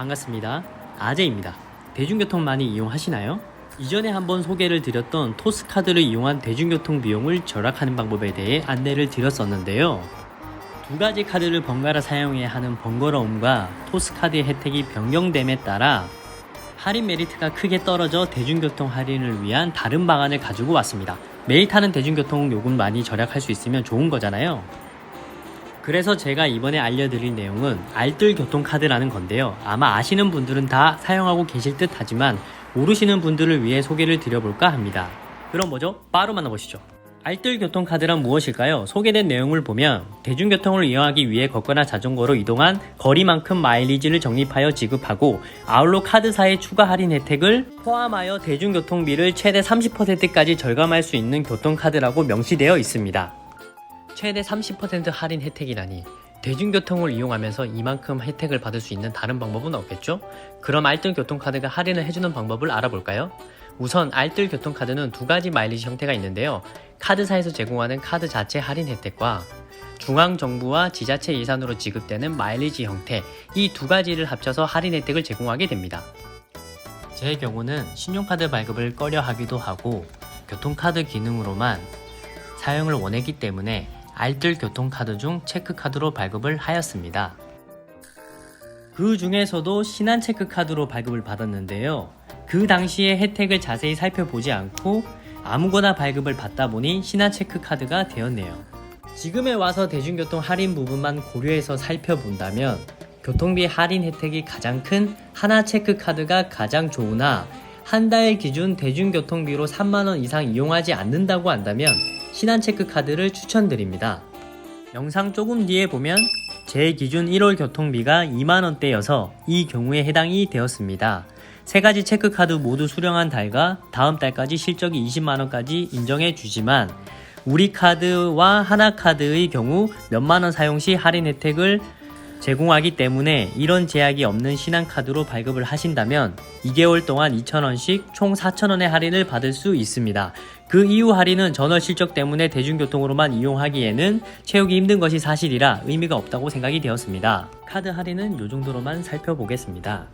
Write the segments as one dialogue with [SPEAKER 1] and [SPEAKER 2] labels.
[SPEAKER 1] 반갑습니다. 아재입니다. 대중교통 많이 이용하시나요? 이전에 한번 소개를 드렸던 토스카드를 이용한 대중교통 비용을 절약하는 방법에 대해 안내를 드렸었는데요. 두 가지 카드를 번갈아 사용해야 하는 번거로움과 토스카드의 혜택이 변경됨에 따라 할인 메리트가 크게 떨어져 대중교통 할인을 위한 다른 방안을 가지고 왔습니다. 매일 타는 대중교통 요금 많이 절약할 수 있으면 좋은 거잖아요. 그래서 제가 이번에 알려드릴 내용은 알뜰 교통카드라는 건데요. 아마 아시는 분들은 다 사용하고 계실 듯 하지만 모르시는 분들을 위해 소개를 드려볼까 합니다. 그럼 뭐죠? 바로 만나보시죠. 알뜰 교통카드란 무엇일까요? 소개된 내용을 보면 대중교통을 이용하기 위해 걷거나 자전거로 이동한 거리만큼 마일리지를 적립하여 지급하고 아울러 카드사의 추가 할인 혜택을 포함하여 대중교통비를 최대 30%까지 절감할 수 있는 교통카드라고 명시되어 있습니다. 최대 30% 할인 혜택이라니 대중교통을 이용하면서 이만큼 혜택을 받을 수 있는 다른 방법은 없겠죠? 그럼 알뜰 교통카드가 할인을 해주는 방법을 알아볼까요? 우선 알뜰 교통카드는 두 가지 마일리지 형태가 있는데요. 카드사에서 제공하는 카드 자체 할인 혜택과 중앙정부와 지자체 예산으로 지급되는 마일리지 형태, 이 두 가지를 합쳐서 할인 혜택을 제공하게 됩니다. 제 경우는 신용카드 발급을 꺼려 하기도 하고 교통카드 기능으로만 사용을 원했기 때문에 알뜰 교통카드 중 체크카드로 발급을 하였습니다. 그 중에서도 신한체크카드로 발급을 받았는데요. 그 당시의 혜택을 자세히 살펴보지 않고 아무거나 발급을 받다 보니 신한체크카드가 되었네요. 지금에 와서 대중교통 할인 부분만 고려해서 살펴본다면 교통비 할인 혜택이 가장 큰 하나체크카드가 가장 좋으나 한 달 기준 대중교통비로 3만원 이상 이용하지 않는다고 한다면 신한체크카드를 추천드립니다. 영상 조금 뒤에 보면 제 기준 1월 교통비가 2만원대여서 이 경우에 해당이 되었습니다. 세 가지 체크카드 모두 수령한 달과 다음 달까지 실적이 20만원까지 인정해 주지만 우리카드와 하나카드의 경우 몇만원 사용 시 할인 혜택을 제공하기 때문에 이런 제약이 없는 신한카드로 발급을 하신다면 2개월 동안 2,000원씩 총 4,000원의 할인을 받을 수 있습니다. 그 이후 할인은 전월 실적 때문에 대중교통으로만 이용하기에는 채우기 힘든 것이 사실이라 의미가 없다고 생각이 되었습니다. 카드 할인은 이 정도로만 살펴보겠습니다.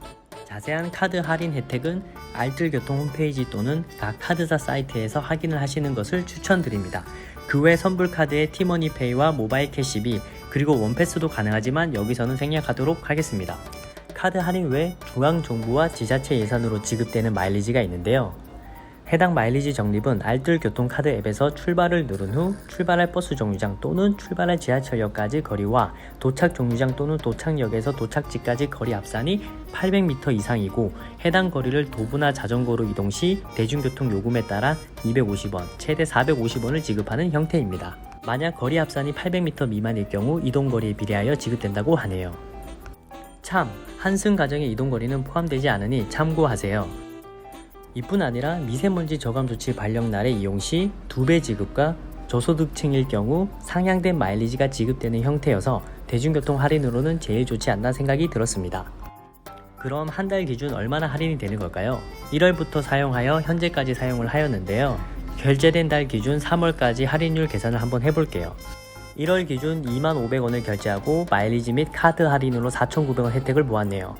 [SPEAKER 1] 자세한 카드 할인 혜택은 알뜰교통 홈페이지 또는 각 카드사 사이트에서 확인을 하시는 것을 추천드립니다. 그 외 선불카드의 티머니페이와 모바일 캐시비 그리고 원패스도 가능하지만 여기서는 생략하도록 하겠습니다. 카드 할인 외 중앙정부와 지자체 예산으로 지급되는 마일리지가 있는데요. 해당 마일리지 적립은 알뜰 교통카드 앱에서 출발을 누른 후 출발할 버스 정류장 또는 출발할 지하철역까지 거리와 도착 정류장 또는 도착역에서 도착지까지 거리 합산이 800m 이상이고 해당 거리를 도보나 자전거로 이동 시 대중교통 요금에 따라 250원, 최대 450원을 지급하는 형태입니다. 만약 거리 합산이 800m 미만일 경우 이동거리에 비례하여 지급된다고 하네요. 참, 한승 가정의 이동거리는 포함되지 않으니 참고하세요. 이뿐 아니라 미세먼지 저감 조치 발령날의 이용 시 2배 지급과 저소득층일 경우 상향된 마일리지가 지급되는 형태여서 대중교통 할인으로는 제일 좋지 않나 생각이 들었습니다. 그럼 한 달 기준 얼마나 할인이 되는 걸까요? 1월부터 사용하여 현재까지 사용을 하였는데요. 결제된 달 기준 3월까지 할인율 계산을 한번 해볼게요. 1월 기준 25,500원을 결제하고 마일리지 및 카드 할인으로 4,900원 혜택을 모았네요.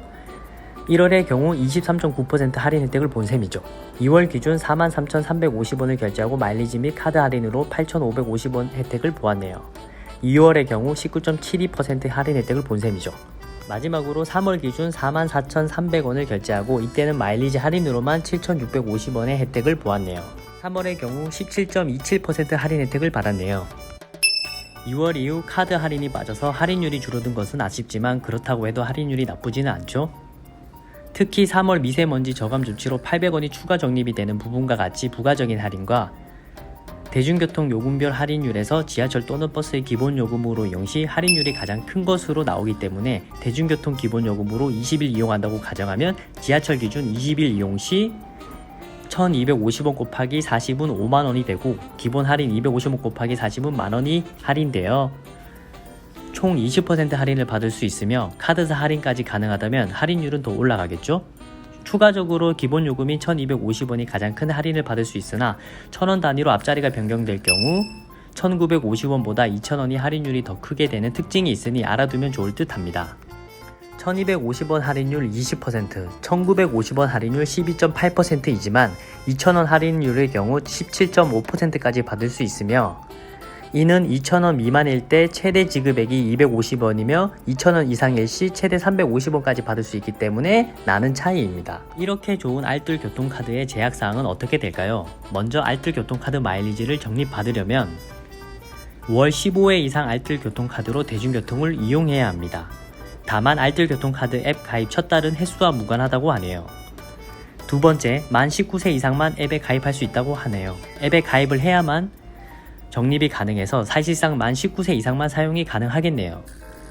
[SPEAKER 1] 1월의 경우 23.9% 할인 혜택을 본 셈이죠. 2월 기준 43,350원을 결제하고 마일리지 및 카드 할인으로 8,550원 혜택을 보았네요. 2월의 경우 19.72% 할인 혜택을 본 셈이죠. 마지막으로 3월 기준 44,300원을 결제하고 이때는 마일리지 할인으로만 7,650원의 혜택을 보았네요. 3월의 경우 17.27% 할인 혜택을 받았네요. 2월 이후 카드 할인이 빠져서 할인율이 줄어든 것은 아쉽지만 그렇다고 해도 할인율이 나쁘지는 않죠. 특히 3월 미세먼지 저감 조치로 800원이 추가 적립이 되는 부분과 같이 부가적인 할인과 대중교통 요금별 할인율에서 지하철 또는 버스의 기본 요금으로 이용 시 할인율이 가장 큰 것으로 나오기 때문에 대중교통 기본 요금으로 20일 이용한다고 가정하면 지하철 기준 20일 이용 시 1,250원 곱하기 40은 5만원이 되고 기본 할인 250원 곱하기 40은 만원이 할인되어 총 20% 할인을 받을 수 있으며 카드사 할인까지 가능하다면 할인율은 더 올라가겠죠? 추가적으로 기본 요금이 1,250원이 가장 큰 할인을 받을 수 있으나 1,000원 단위로 앞자리가 변경될 경우 1,950원보다 2,000원이 할인율이 더 크게 되는 특징이 있으니 알아두면 좋을 듯 합니다. 1250원 할인율 20%, 1950원 할인율 12.8%이지만 2000원 할인율의 경우 17.5%까지 받을 수 있으며 이는 2,000원 미만일 때 최대 지급액이 250원이며 2,000원 이상일 시 최대 350원까지 받을 수 있기 때문에 나는 차이입니다. 이렇게 좋은 알뜰 교통카드의 제약사항은 어떻게 될까요? 먼저 알뜰 교통카드 마일리지를 적립받으려면 월 15회 이상 알뜰 교통카드로 대중교통을 이용해야 합니다. 다만 알뜰 교통카드 앱 가입 첫 달은 횟수와 무관하다고 하네요. 두 번째, 만 19세 이상만 앱에 가입할 수 있다고 하네요. 앱에 가입을 해야만 적립이 가능해서 사실상 만 19세 이상만 사용이 가능하겠네요.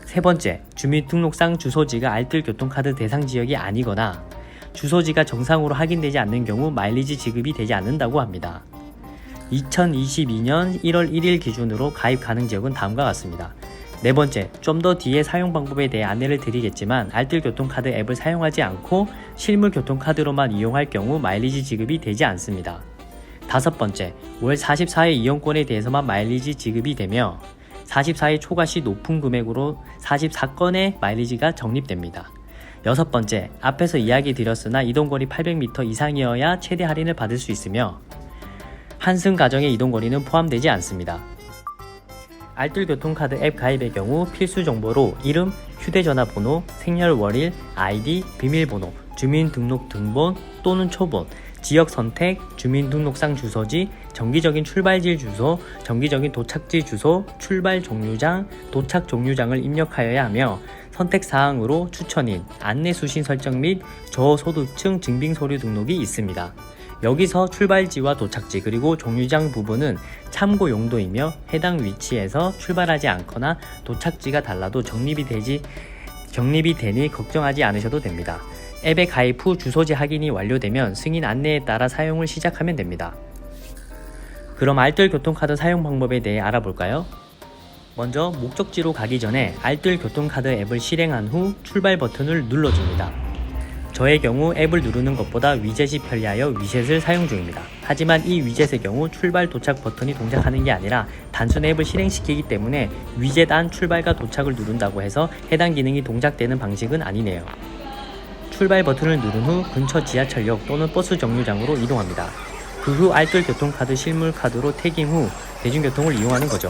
[SPEAKER 1] 세 번째, 주민등록상 주소지가 알뜰 교통카드 대상 지역이 아니거나 주소지가 정상으로 확인되지 않는 경우 마일리지 지급이 되지 않는다고 합니다. 2022년 1월 1일 기준으로 가입 가능 지역은 다음과 같습니다. 네 번째, 좀 더 뒤에 사용 방법에 대해 안내를 드리겠지만 알뜰 교통카드 앱을 사용하지 않고 실물 교통카드로만 이용할 경우 마일리지 지급이 되지 않습니다. 다섯 번째, 월 44회 이용권에 대해서만 마일리지 지급이 되며 44회 초과시 높은 금액으로 44건의 마일리지가 적립됩니다. 여섯 번째, 앞에서 이야기 드렸으나 이동거리 800m 이상이어야 최대 할인을 받을 수 있으며 한승 가정의 이동거리는 포함되지 않습니다. 알뜰 교통카드 앱 가입의 경우 필수 정보로 이름, 휴대전화 번호, 생년월일, 아이디, 비밀번호, 주민등록 등본 또는 초본, 지역 선택, 주민등록상 주소지, 정기적인 출발지 주소, 정기적인 도착지 주소, 출발 종류장, 도착 종류장을 입력하여야 하며 선택사항으로 추천인, 안내 수신 설정 및 저소득층 증빙서류 등록이 있습니다. 여기서 출발지와 도착지 그리고 종류장 부분은 참고 용도이며 해당 위치에서 출발하지 않거나 도착지가 달라도 적립이 되니 걱정하지 않으셔도 됩니다. 앱에 가입 후 주소지 확인이 완료되면 승인 안내에 따라 사용을 시작하면 됩니다. 그럼 알뜰 교통카드 사용 방법에 대해 알아볼까요? 먼저 목적지로 가기 전에 알뜰 교통카드 앱을 실행한 후 출발 버튼을 눌러줍니다. 저의 경우 앱을 누르는 것보다 위젯이 편리하여 위젯을 사용 중입니다. 하지만 이 위젯의 경우 출발 도착 버튼이 동작하는 게 아니라 단순 앱을 실행시키기 때문에 위젯 안 출발과 도착을 누른다고 해서 해당 기능이 동작되는 방식은 아니네요. 출발 버튼을 누른 후 근처 지하철역 또는 버스 정류장으로 이동합니다. 그 후 알뜰 교통카드 실물 카드로 태깅 후 대중교통을 이용하는 거죠.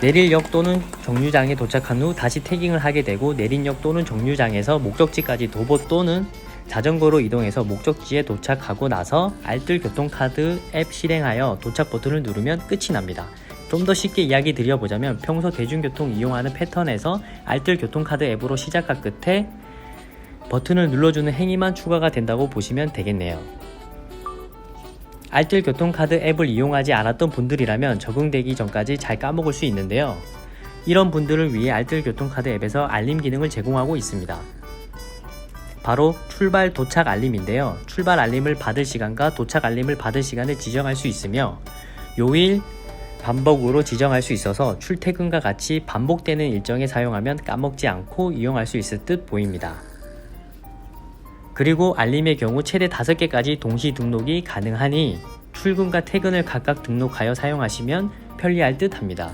[SPEAKER 1] 내릴 역 또는 정류장에 도착한 후 다시 태깅을 하게 되고 내린 역 또는 정류장에서 목적지까지 도보 또는 자전거로 이동해서 목적지에 도착하고 나서 알뜰 교통카드 앱 실행하여 도착 버튼을 누르면 끝이 납니다. 좀 더 쉽게 이야기 드려보자면 평소 대중교통 이용하는 패턴에서 알뜰 교통카드 앱으로 시작한 끝에 버튼을 눌러주는 행위만 추가가 된다고 보시면 되겠네요. 알뜰 교통카드 앱을 이용하지 않았던 분들이라면 적응되기 전까지 잘 까먹을 수 있는데요. 이런 분들을 위해 알뜰 교통카드 앱에서 알림 기능을 제공하고 있습니다. 바로 출발 도착 알림인데요. 출발 알림을 받을 시간과 도착 알림을 받을 시간을 지정할 수 있으며 요일 반복으로 지정할 수 있어서 출퇴근과 같이 반복되는 일정에 사용하면 까먹지 않고 이용할 수 있을 듯 보입니다. 그리고 알림의 경우 최대 5개까지 동시 등록이 가능하니 출근과 퇴근을 각각 등록하여 사용하시면 편리할 듯 합니다.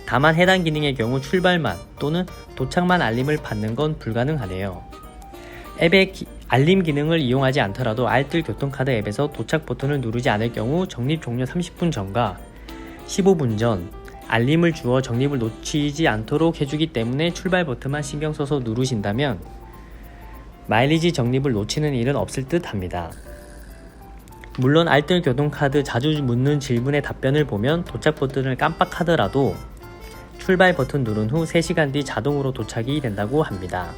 [SPEAKER 1] 다만 해당 기능의 경우 출발만 또는 도착만 알림을 받는 건 불가능하네요. 앱의 알림 기능을 이용하지 않더라도 알뜰 교통카드 앱에서 도착 버튼을 누르지 않을 경우 적립 종료 30분 전과 15분 전 알림을 주어 적립을 놓치지 않도록 해주기 때문에 출발 버튼만 신경 써서 누르신다면 마일리지 적립을 놓치는 일은 없을 듯 합니다. 물론 알뜰 교통카드 자주 묻는 질문의 답변을 보면 도착 버튼을 깜빡하더라도 출발 버튼 누른 후 3시간 뒤 자동으로 도착이 된다고 합니다.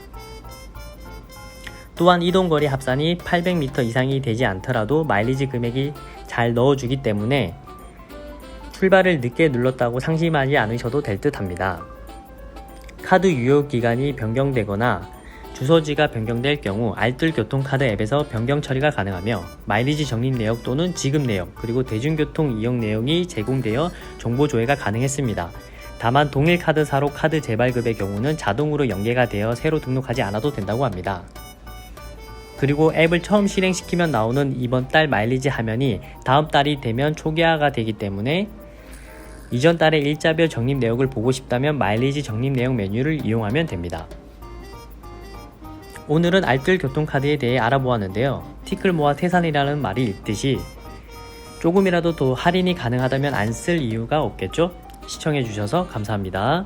[SPEAKER 1] 또한 이동거리 합산이 800m 이상이 되지 않더라도 마일리지 금액이 잘 넣어주기 때문에 출발을 늦게 눌렀다고 상심하지 않으셔도 될 듯 합니다. 카드 유효 기간이 변경되거나 주소지가 변경될 경우 알뜰 교통카드 앱에서 변경 처리가 가능하며 마일리지 적립 내역 또는 지급 내역 그리고 대중교통 이용 내용이 제공되어 정보 조회가 가능했습니다. 다만 동일 카드사로 카드 재발급의 경우는 자동으로 연계가 되어 새로 등록하지 않아도 된다고 합니다. 그리고 앱을 처음 실행시키면 나오는 이번 달 마일리지 화면이 다음 달이 되면 초기화가 되기 때문에 이전 달의 일자별 적립 내역을 보고 싶다면 마일리지 적립 내역 메뉴를 이용하면 됩니다. 오늘은 알뜰 교통카드에 대해 알아보았는데요. 티끌 모아 태산이라는 말이 있듯이 조금이라도 더 할인이 가능하다면 안 쓸 이유가 없겠죠? 시청해주셔서 감사합니다.